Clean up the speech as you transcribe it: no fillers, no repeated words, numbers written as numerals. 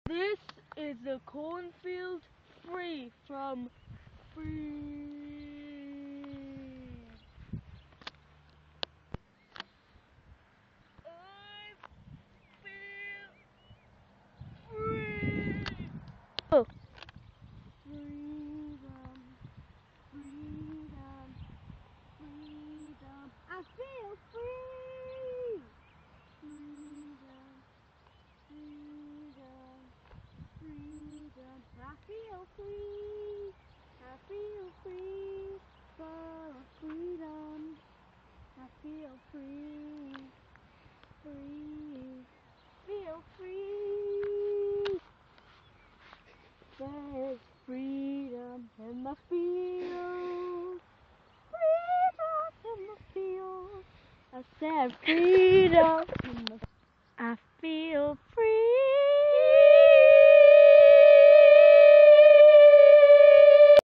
This is a cornfield free from free. I feel free. Oh. Freedom, freedom, freedom. I feel free. Freedom, freedom, freedom. I feel free. I feel free for freedom. I feel free, free, feel free. There's freedom in the field. Freedom in the field. I said freedom.